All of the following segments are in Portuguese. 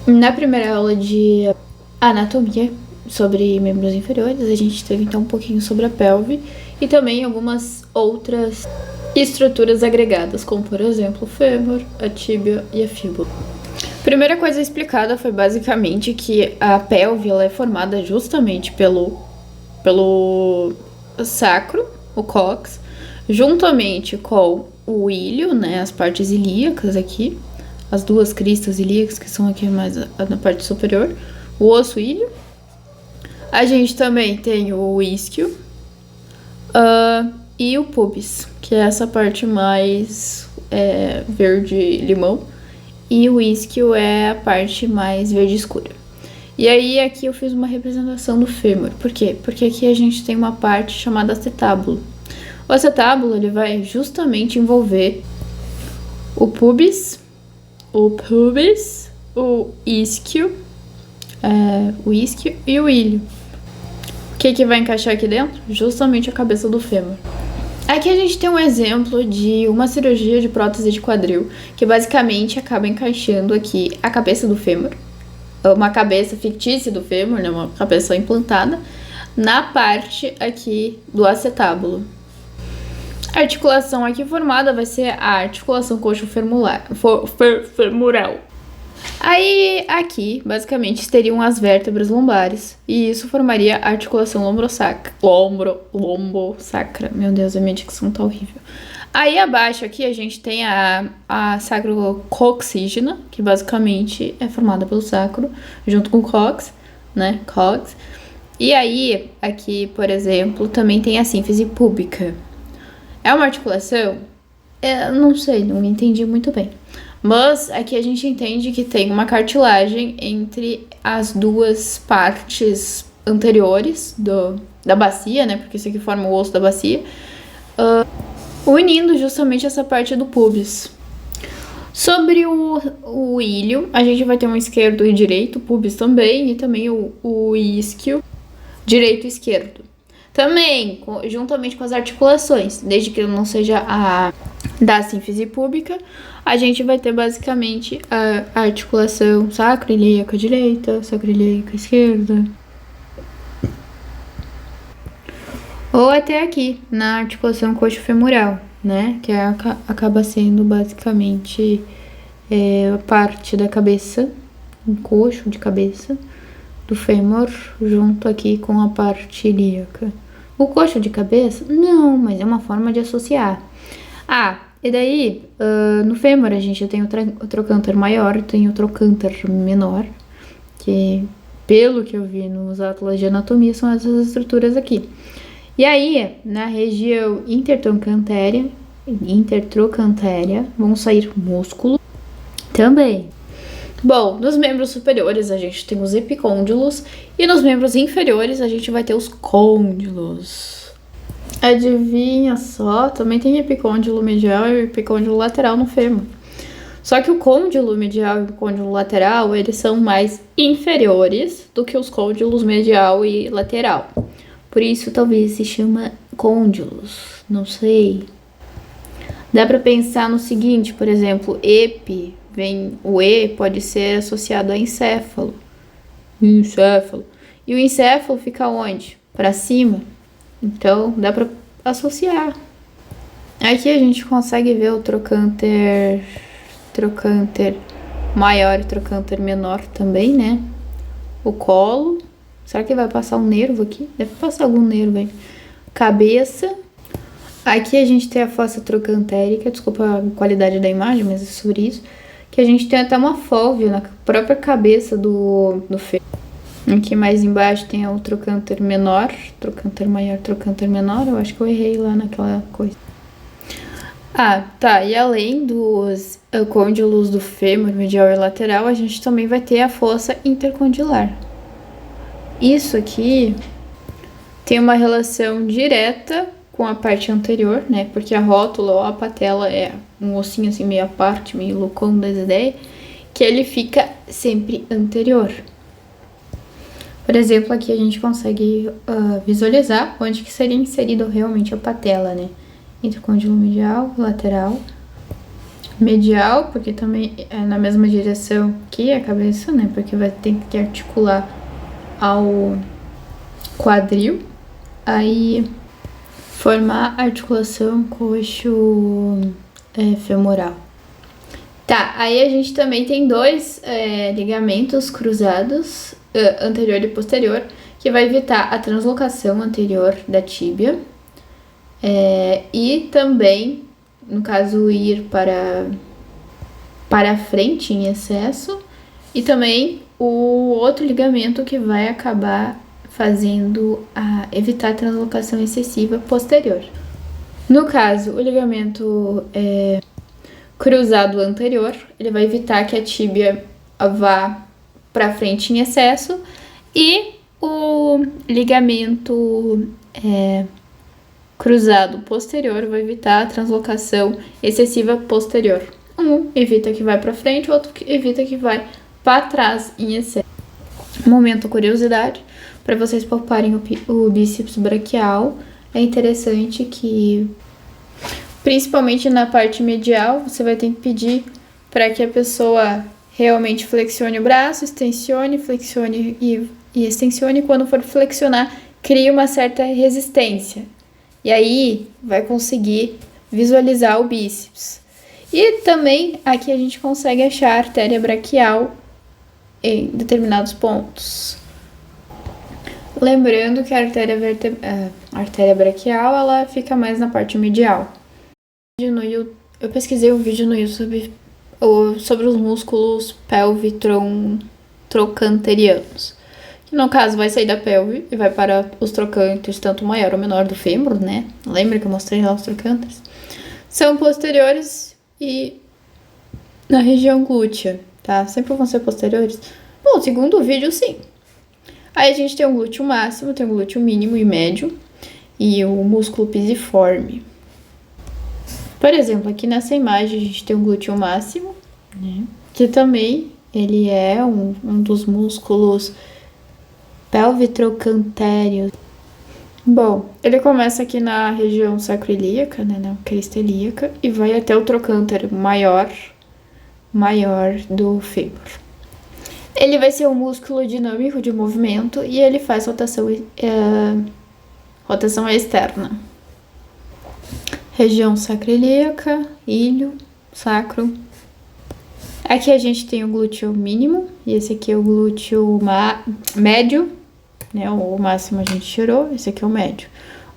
Na primeira aula de anatomia sobre membros inferiores, a gente teve então um pouquinho sobre a pelve e também algumas outras estruturas agregadas, como por exemplo o fêmur, a tíbia e a fíbula. A primeira coisa explicada foi basicamente que a pelve ela é formada justamente pelo sacro, o cóccix, juntamente com o ilho, né, as partes ilíacas aqui, as duas cristas ilíacas que são aqui mais na parte superior, o osso ilho. A gente também tem o isquio e o pubis, que é essa parte mais verde-limão, e o isquio é a parte mais verde escura. E aí aqui eu fiz uma representação do fêmur. Por quê? Porque aqui a gente tem uma parte chamada acetábulo. O acetábulo ele vai justamente envolver o pubis, o isquio e o ilho. O que vai encaixar aqui dentro? Justamente a cabeça do fêmur. Aqui a gente tem um exemplo de uma cirurgia de prótese de quadril, que basicamente acaba encaixando aqui a cabeça do fêmur, uma cabeça fictícia do fêmur, né, uma cabeça implantada, na parte aqui do acetábulo. A articulação aqui formada vai ser a articulação coxo-femoral. Aí, aqui, basicamente, teriam as vértebras lombares. E isso formaria a articulação lombosacra. Meu Deus, a minha dicção tá horrível. Aí, abaixo aqui, a gente tem a sacrococcígea, que basicamente é formada pelo sacro, junto com o cox, né? Cox. E aí, aqui, por exemplo, também tem a sínfise púbica. É uma articulação? Não sei, não entendi muito bem. Mas aqui a gente entende que tem uma cartilagem entre as duas partes anteriores da bacia, né? Porque isso aqui forma o osso da bacia, unindo justamente essa parte do pubis. Sobre o ilho, a gente vai ter um esquerdo e direito, o pubis também, e também o isquio, direito e esquerdo. Também, juntamente com as articulações, desde que não seja a da sínfise púbica, a gente vai ter basicamente a articulação sacroiliaca direita, sacroiliaca esquerda. Ou até aqui, na articulação coxo-femoral, né? Que acaba sendo basicamente a parte da cabeça, um coxo de cabeça, do fêmur, junto aqui com a parte ilíaca. O coxo de cabeça? Não, mas é uma forma de associar. E daí, no fêmur a gente tem o trocânter maior, tem o trocânter menor, que pelo que eu vi nos atlas de anatomia são essas estruturas aqui. E aí, na região intertrocântea vão sair músculos também. Bom, nos membros superiores a gente tem os epicôndilos e nos membros inferiores a gente vai ter os côndilos. Adivinha só, também tem epicôndilo medial e epicôndilo lateral no fêmur. Só que o côndilo medial e o côndilo lateral, eles são mais inferiores do que os côndilos medial e lateral. Por isso talvez se chama côndilos, não sei. Dá pra pensar no seguinte, por exemplo, o E pode ser associado a encéfalo. E o encéfalo fica onde? Para cima. Então, dá para associar. Aqui a gente consegue ver o trocânter maior e trocânter menor também, né? O colo. Será que vai passar um nervo aqui? Deve passar algum nervo aí. Cabeça. Aqui a gente tem a fossa trocantérica. Desculpa a qualidade da imagem, mas é sobre isso. Que a gente tem até uma fólvula na própria cabeça do fêmur. Aqui mais embaixo tem o trocânter menor, trocânter maior, trocânter menor. Eu acho que eu errei lá naquela coisa. Tá. E além dos côndilos do fêmur, medial e lateral, a gente também vai ter a fossa intercondilar. Isso aqui tem uma relação direta com a parte anterior, né? Porque a rótula ou a patela é um ossinho assim meio à parte, meio loucão das ideias, que ele fica sempre anterior. Por exemplo, aqui a gente consegue visualizar onde que seria inserido realmente a patela, né? Entre o côndilo medial e lateral. medial, porque também é na mesma direção que a cabeça, né? Porque vai ter que articular ao quadril. Aí formar articulação coxo-femoral. Tá, aí a gente também tem dois ligamentos cruzados, anterior e posterior, que vai evitar a translocação anterior da tíbia. E também, no caso, ir para a frente em excesso. E também o outro ligamento que vai acabar fazendo evitar a translocação excessiva posterior. No caso, o ligamento cruzado anterior, ele vai evitar que a tíbia vá para frente em excesso, e o ligamento cruzado posterior vai evitar a translocação excessiva posterior. Um evita que vai para frente, o outro evita que vai para trás em excesso. Momento curiosidade, para vocês palparem o bíceps braquial, é interessante que, principalmente na parte medial, você vai ter que pedir para que a pessoa realmente flexione o braço, extensione, flexione e extensione. Quando for flexionar, crie uma certa resistência. E aí vai conseguir visualizar o bíceps. E também aqui a gente consegue achar a artéria braquial em determinados pontos. Lembrando que a artéria braquial, ela fica mais na parte medial. Eu pesquisei um vídeo no YouTube sobre os músculos pelvitrocanterianos, que no caso vai sair da pelve e vai para os trocânteres, tanto o maior ou menor do fêmur, né? Lembra que eu mostrei lá os trocânteres? São posteriores e na região glútea, tá? Sempre vão ser posteriores. Bom, segundo o vídeo, sim. Aí a gente tem o glúteo máximo, tem o glúteo mínimo e médio e o músculo pisiforme. Por exemplo, aqui nessa imagem a gente tem o glúteo máximo, né? Que também ele é um dos músculos pelvitrocantérios. Bom, ele começa aqui na região sacroiliaca, né, na crista ilíaca, e vai até o trocântero maior do fêmur. Ele vai ser um músculo dinâmico de movimento e ele faz rotação externa. Região sacroiliaca, ilho, sacro. Aqui a gente tem o glúteo mínimo e esse aqui é o glúteo médio, né? O máximo a gente tirou, esse aqui é o médio.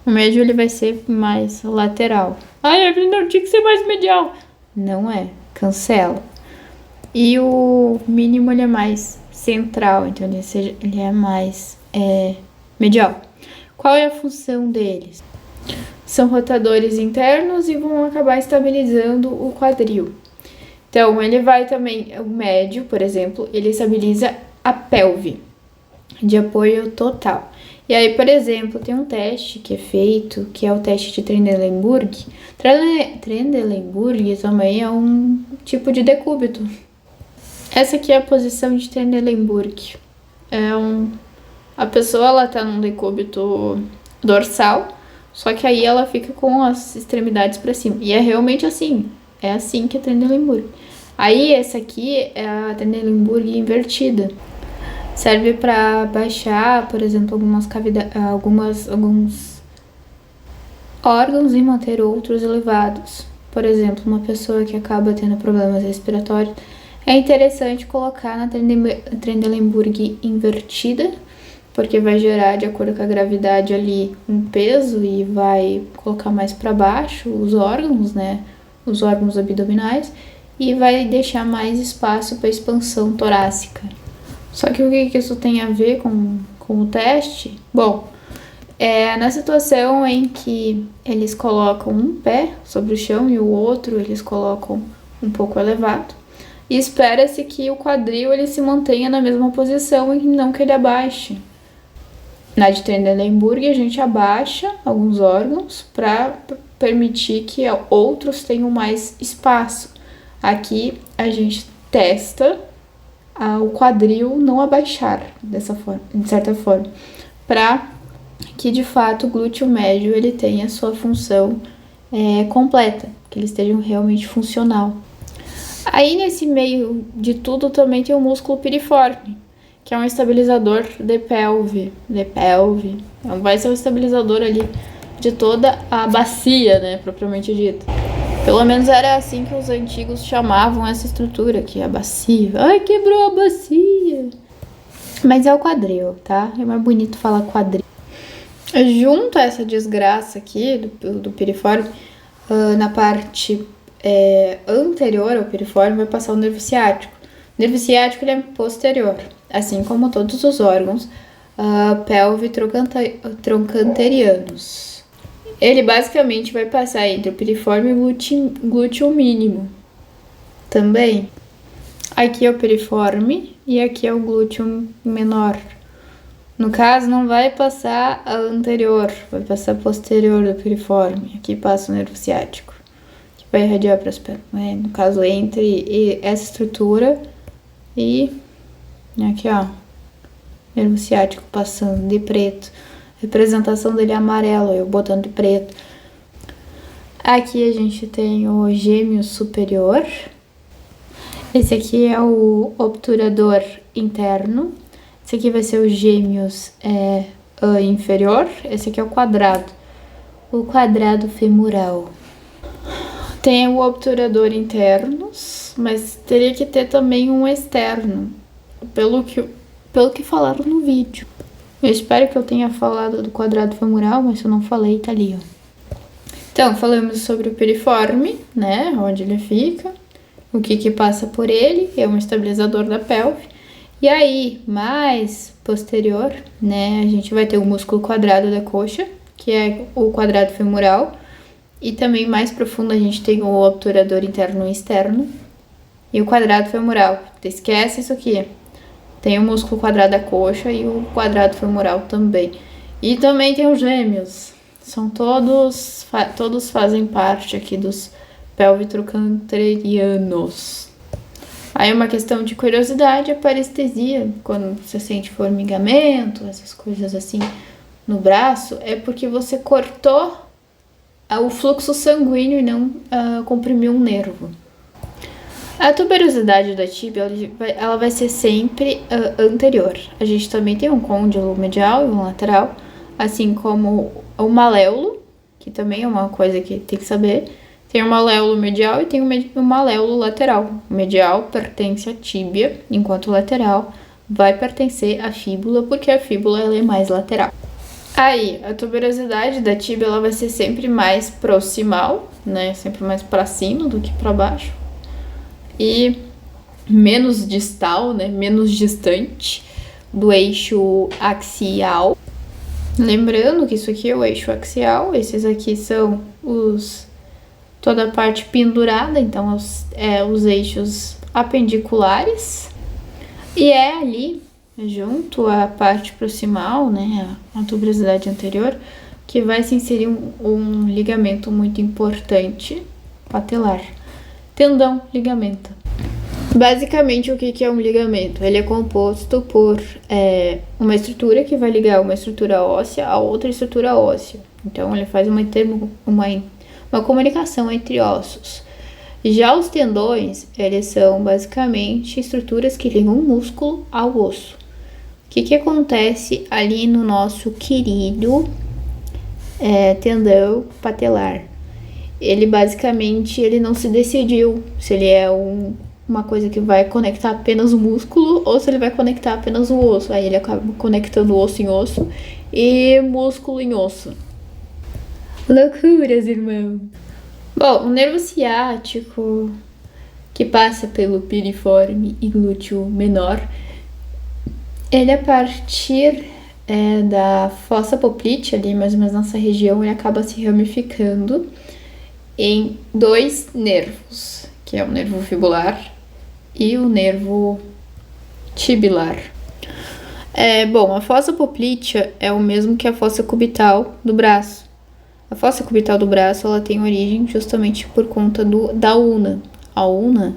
O médio ele vai ser mais lateral. Ai, Evelyn, não tinha que ser mais medial. Não é, cancela. E o mínimo ele é mais central, então ele é mais medial. Qual é a função deles? São rotadores internos e vão acabar estabilizando o quadril. Então, ele vai também, o médio, por exemplo, ele estabiliza a pelve de apoio total. E aí, por exemplo, tem um teste que é feito, que é o teste de Trendelenburg. Trendelenburg também é um tipo de decúbito. Essa aqui é a posição de Trendelenburg. A pessoa, ela tá num decúbito dorsal, só que aí ela fica com as extremidades para cima. E é realmente assim. É assim que é a Trendelenburg. Aí, essa aqui é a Trendelenburg invertida. Serve para baixar, por exemplo, alguns órgãos e manter outros elevados. Por exemplo, uma pessoa que acaba tendo problemas respiratórios, é interessante colocar na Trendelenburg invertida, porque vai gerar, de acordo com a gravidade ali, um peso e vai colocar mais para baixo os órgãos, né? Os órgãos abdominais, e vai deixar mais espaço para expansão torácica. Só que o que isso tem a ver com o teste? Bom, na situação em que eles colocam um pé sobre o chão e o outro eles colocam um pouco elevado, e espera-se que o quadril ele se mantenha na mesma posição e não que ele abaixe. Na de Trendelenburg, a gente abaixa alguns órgãos para permitir que outros tenham mais espaço. Aqui a gente testa o quadril não abaixar dessa forma, de certa forma, para que de fato o glúteo médio ele tenha sua função completa, que ele esteja realmente funcional. Aí, nesse meio de tudo, também tem o músculo piriforme, que é um estabilizador de pelve. Então, vai ser o estabilizador ali de toda a bacia, né, propriamente dita. Pelo menos era assim que os antigos chamavam essa estrutura aqui, a bacia. Ai, quebrou a bacia! Mas é o quadril, tá? É mais bonito falar quadril. Junto a essa desgraça aqui do piriforme, na parte anterior ao piriforme vai passar o nervo ciático. O nervo ciático ele é posterior, assim como todos os órgãos pelve trochanterianos. Ele basicamente vai passar entre o piriforme e o glúteo mínimo. Também. Aqui é o piriforme e aqui é o glúteo menor. No caso, não vai passar a anterior, vai passar a posterior do piriforme. Aqui passa o nervo ciático, que vai irradiar para as pernas. No caso, entre essa estrutura e aqui, ó, nervo ciático passando de preto. Representação dele é amarelo, eu botando de preto. Aqui a gente tem o gêmeo superior. Esse aqui é o obturador interno. Esse aqui vai ser o gêmeos inferior. Esse aqui é o quadrado femoral. Tem o obturador internos, mas teria que ter também um externo, pelo que falaram no vídeo. Eu espero que eu tenha falado do quadrado femoral, mas se eu não falei, tá ali, ó. Então, falamos sobre o piriforme, né, onde ele fica, o que passa por ele, é um estabilizador da pelve. E aí, mais posterior, né, a gente vai ter o músculo quadrado da coxa, que é o quadrado femoral. E também mais profundo a gente tem o obturador interno e externo. E o quadrado femoral. Esquece isso aqui. Tem o músculo quadrado da coxa e o quadrado femoral também. E também tem os gêmeos. São todos fazem parte aqui dos pelvitrochanterianos. Aí uma questão de curiosidade, a parestesia, quando você sente formigamento, essas coisas assim no braço, é porque você cortou o fluxo sanguíneo e não comprimiu um nervo. A tuberosidade da tíbia, ela vai ser sempre anterior. A gente também tem um côndilo medial e um lateral, assim como o maléolo, que também é uma coisa que tem que saber. Tem o maléolo medial e tem o maléolo lateral. O medial pertence à tíbia, enquanto o lateral vai pertencer à fíbula, porque a fíbula ela é mais lateral. Aí, a tuberosidade da tíbia ela vai ser sempre mais proximal, né? Sempre mais para cima do que para baixo. E menos distal, né? Menos distante do eixo axial. Lembrando que isso aqui é o eixo axial, esses aqui são toda a parte pendurada, então os eixos apendiculares. E é ali, junto à parte proximal, né, a tuberosidade anterior, que vai se inserir um ligamento muito importante, patelar. Tendão, ligamento. Basicamente, o que é um ligamento? Ele é composto por uma estrutura que vai ligar uma estrutura óssea a outra estrutura óssea. Então, ele faz uma comunicação entre ossos. Já os tendões, eles são basicamente estruturas que ligam o músculo ao osso. O que acontece ali no nosso querido tendão patelar? Ele basicamente não se decidiu se ele é uma coisa que vai conectar apenas o músculo ou se ele vai conectar apenas o osso. Aí ele acaba conectando osso em osso e músculo em osso. Loucuras, irmão! Bom, o nervo ciático, que passa pelo piriforme e glúteo menor, ele a partir da fossa poplite, ali mais ou menos nessa região, ele acaba se ramificando em dois nervos, que é o nervo fibular e o nervo tibilar. Bom, a fossa poplítea é o mesmo que a fossa cubital do braço. A fossa cubital do braço, ela tem origem justamente por conta da una. A una,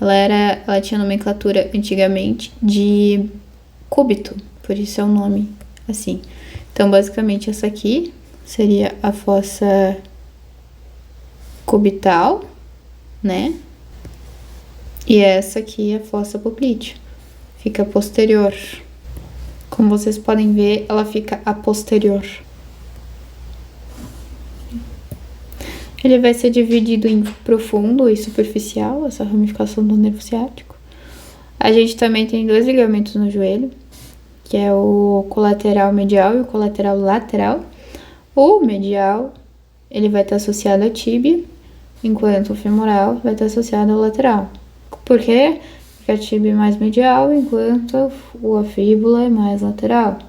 ela tinha nomenclatura antigamente de cúbito, por isso é o nome assim. Então, basicamente, essa aqui seria a fossa cubital, né? E essa aqui é a fossa poplítea. Fica posterior. Como vocês podem ver, ela fica a posterior. Ele vai ser dividido em profundo e superficial, essa ramificação do nervo ciático. A gente também tem 2 ligamentos no joelho, que é o colateral medial e o colateral lateral. O medial, ele vai estar associado à tíbia, enquanto o femoral vai estar associado ao lateral. Por quê? Porque a tíbia é mais medial, enquanto a fíbula é mais lateral.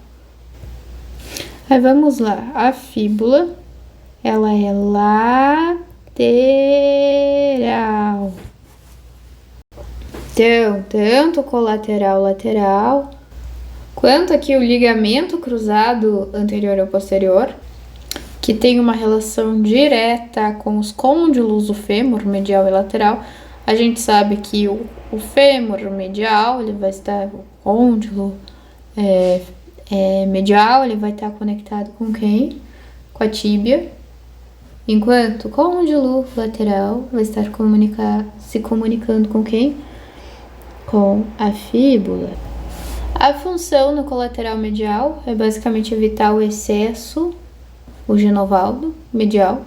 Aí vamos lá, a fíbula, ela é lateral. Então, tanto o colateral lateral, quanto aqui o ligamento cruzado anterior ou posterior, que tem uma relação direta com os côndilos do fêmur, medial e lateral. A gente sabe que o fêmur medial, ele vai estar, o côndilo medial, ele vai estar conectado com quem? Com a tíbia. Enquanto o côndilo lateral vai estar se comunicando com quem? Com a fíbula. A função no colateral medial é basicamente evitar o excesso, o genovaldo medial,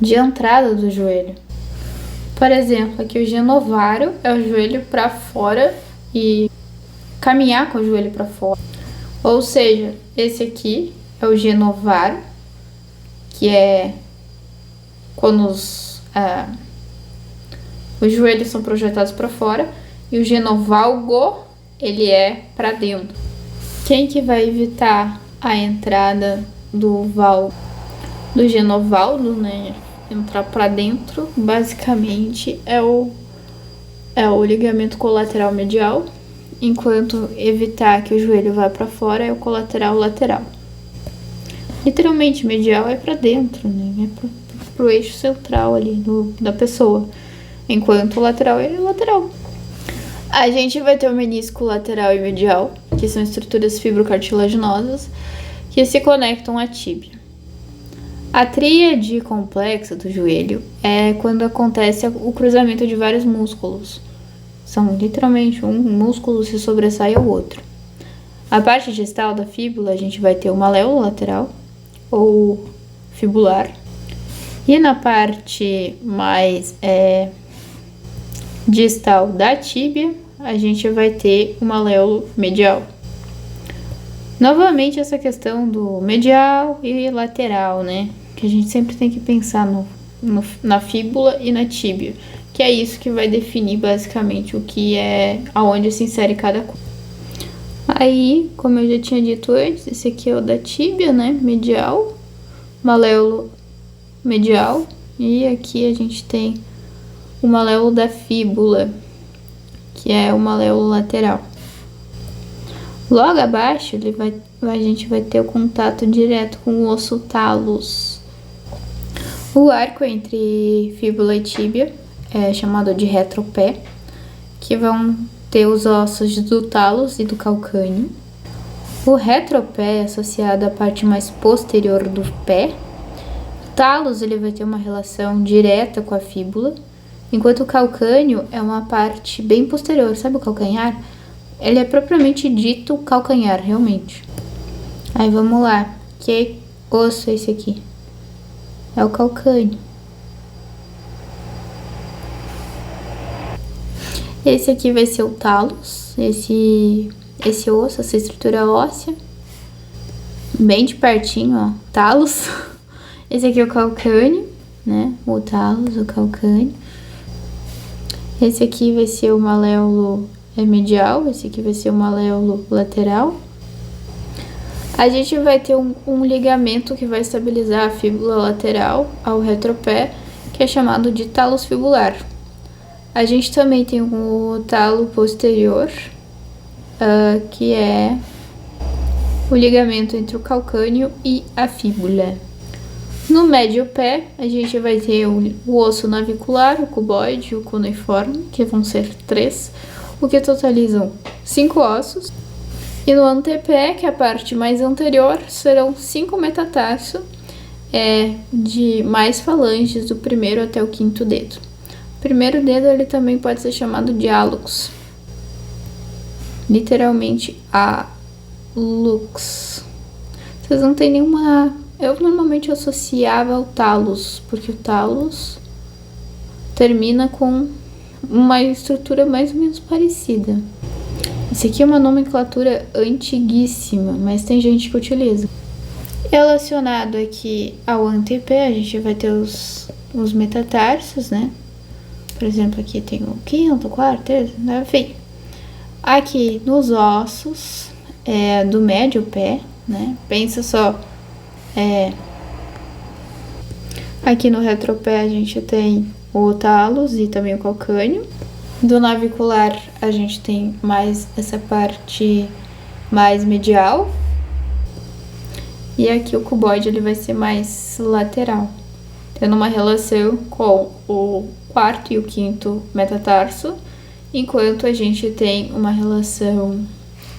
de entrada do joelho. Por exemplo, aqui o genovário é o joelho para fora e caminhar com o joelho para fora. Ou seja, esse aqui é o genovário, que é quando os joelhos são projetados para fora, e o genovalgo, ele é para dentro. Quem que vai evitar a entrada do genovaldo, né? Entrar para dentro, basicamente é o ligamento colateral medial, enquanto evitar que o joelho vá para fora é o colateral lateral. Literalmente, medial é para dentro, né? É pro eixo central ali da pessoa, enquanto o lateral é lateral. A gente vai ter o menisco lateral e medial, que são estruturas fibrocartilaginosas que se conectam à tíbia. A tríade complexa do joelho é quando acontece o cruzamento de vários músculos. São literalmente um músculo se sobressai ao outro. A parte distal da fíbula, a gente vai ter o maléolo lateral ou fibular. E na parte mais distal da tíbia, a gente vai ter o maléolo medial. Novamente essa questão do medial e lateral, né? Que a gente sempre tem que pensar na fíbula e na tíbia, que é isso que vai definir basicamente o que é, aonde se insere cada coisa. Aí, como eu já tinha dito antes, esse aqui é o da tíbia, né? Medial, maléolo medial, e aqui a gente tem o maléolo da fíbula, que é o maléolo lateral. Logo abaixo, a gente vai ter o contato direto com o osso talos. O arco entre fíbula e tíbia é chamado de retropé, que vão ter os ossos do talos e do calcâneo. O retropé é associado à parte mais posterior do pé. O talos, ele vai ter uma relação direta com a fíbula, enquanto o calcâneo é uma parte bem posterior. Sabe o calcanhar? Ele é propriamente dito calcanhar, realmente. Aí vamos lá. Que osso é esse aqui? É o calcâneo. Esse aqui vai ser o talos. Esse osso, essa estrutura óssea. Bem de pertinho, ó. Talos. Esse aqui é o calcâneo, né? O talos, o calcâneo. Esse aqui vai ser o maléolo medial. Esse aqui vai ser o maléolo lateral. A gente vai ter um ligamento que vai estabilizar a fíbula lateral ao retropé, que é chamado de talos fibular. A gente também tem o talo posterior, que é o ligamento entre o calcâneo e a fíbula. No médio pé, a gente vai ter o osso navicular, o cuboide e o cuneiforme, que vão ser 3, o que totalizam 5 ossos. E no antepé, que é a parte mais anterior, serão 5 metatarsos de mais falanges do primeiro até o quinto dedo. Primeiro dedo ele também pode ser chamado de hálux. Literalmente hálux. Vocês não tem nenhuma... Eu normalmente associava ao talos, porque o talos termina com uma estrutura mais ou menos parecida. Esse aqui é uma nomenclatura antiguíssima, mas tem gente que utiliza. Relacionado aqui ao antepé, a gente vai ter os metatarsos, né? Por exemplo, aqui tem o quinto, quarto, terceiro, enfim. Aqui nos ossos do médio pé, né? Pensa só, aqui no retropé a gente tem o talos e também o calcâneo. Do navicular a gente tem mais essa parte mais medial. E aqui o cuboide ele vai ser mais lateral, tendo uma relação com o quarto e o quinto metatarso, enquanto a gente tem uma relação,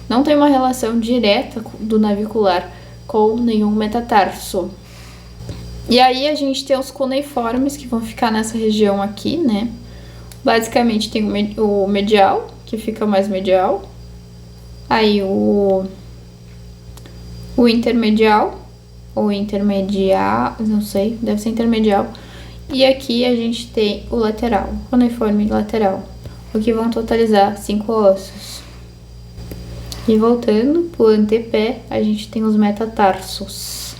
não tem uma relação direta do navicular com nenhum metatarso. E aí a gente tem os cuneiformes que vão ficar nessa região aqui, né? Basicamente tem o medial, que fica mais medial. Aí o intermedial, ou intermedial, não sei, deve ser intermedial. E aqui a gente tem o lateral, cuneiforme lateral, o que vão totalizar 5 ossos. E voltando pro antepé, a gente tem os metatarsos.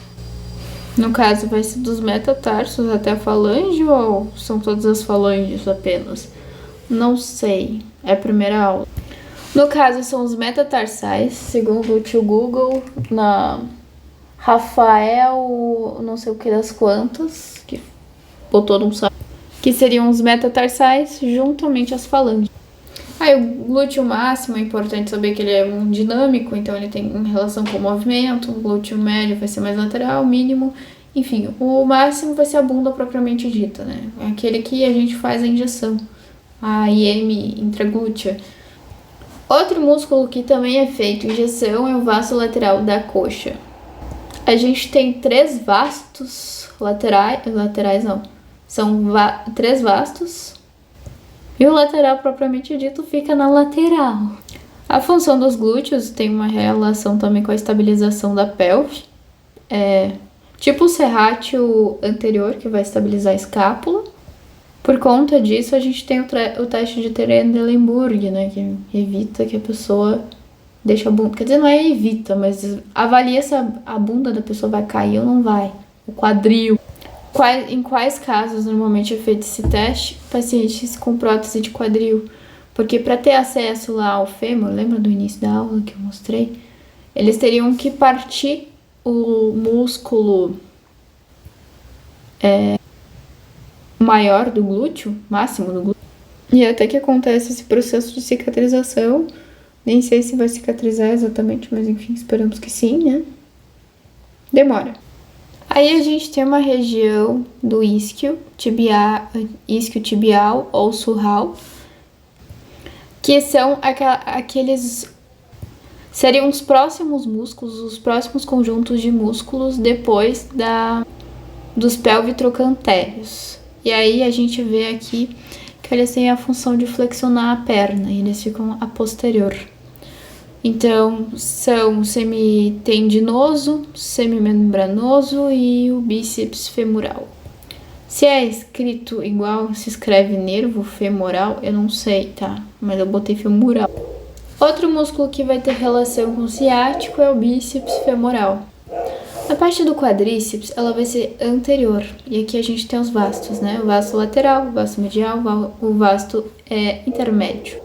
No caso, vai ser dos metatarsos até a falange ou são todas as falanges apenas? Não sei, é a primeira aula. No caso, são os metatarsais, segundo o tio Google, na Rafael, não sei o que das quantas, que botou num site, que seriam os metatarsais juntamente às falanges. Aí o glúteo máximo, é importante saber que ele é um dinâmico, então ele tem relação com o movimento. O glúteo médio vai ser mais lateral, mínimo. Enfim, o máximo vai ser a bunda propriamente dita, né? É aquele que a gente faz a injeção, a IM intraglútea. Outro músculo que também é feito injeção é o vasto lateral da coxa. A gente tem 3 vastos laterais não, são 3 vastos. E o lateral propriamente dito fica na lateral. A função dos glúteos tem uma relação também com a estabilização da pelve. Tipo o serrátil anterior, que vai estabilizar a escápula. Por conta disso, a gente tem o teste de Trendelenburg, né? Que evita que a pessoa deixe a bunda... Quer dizer, não é evita, mas avalia se a bunda da pessoa vai cair ou não vai. O quadril. Em quais casos normalmente é feito esse teste? Pacientes com prótese de quadril. Porque para ter acesso lá ao fêmur, lembra do início da aula que eu mostrei? Eles teriam que partir o músculo maior do glúteo, máximo do glúteo. E até que acontece esse processo de cicatrização. Nem sei se vai cicatrizar exatamente, mas enfim, esperamos que sim, né? Demora. Aí a gente tem uma região do isquio tibial ou surral, que são aqueles... Seriam os próximos músculos, os próximos conjuntos de músculos depois dos pelvitrocantérios. E aí a gente vê aqui que eles têm a função de flexionar a perna e eles ficam a posterior. Então, são semitendinoso, semimembranoso e o bíceps femoral. Se é escrito igual, se escreve nervo femoral, eu não sei, tá? Mas eu botei femoral. Outro músculo que vai ter relação com o ciático é o bíceps femoral. A parte do quadríceps, ela vai ser anterior. E aqui a gente tem os vastos, né? O vasto lateral, o vasto medial, o vasto intermédio.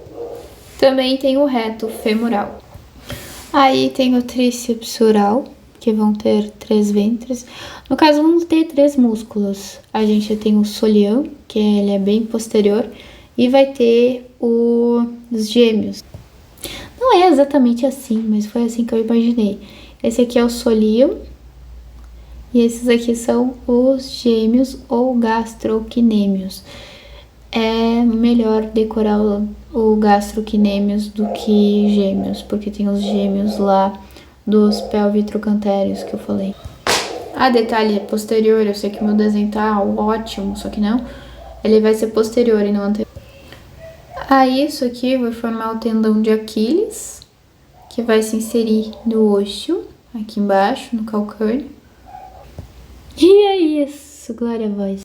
Também tem o reto femoral. Aí tem o tríceps oral, que vão ter 3 ventres. No caso, vamos ter 3 músculos. A gente tem o soleão, que ele é bem posterior, e vai ter os gêmeos. Não é exatamente assim, mas foi assim que eu imaginei. Esse aqui é o soleão, e esses aqui são os gêmeos ou gastrocnêmios. É melhor decorar o gastrocnêmios do que gêmeos, porque tem os gêmeos lá dos pelvitrocantérios que eu falei. Detalhe posterior, eu sei que meu desenho tá ótimo, só que não. Ele vai ser posterior e não anterior. Aí isso aqui vai formar o tendão de Aquiles, que vai se inserir no osso, aqui embaixo, no calcâneo. E é isso, Glória a vós.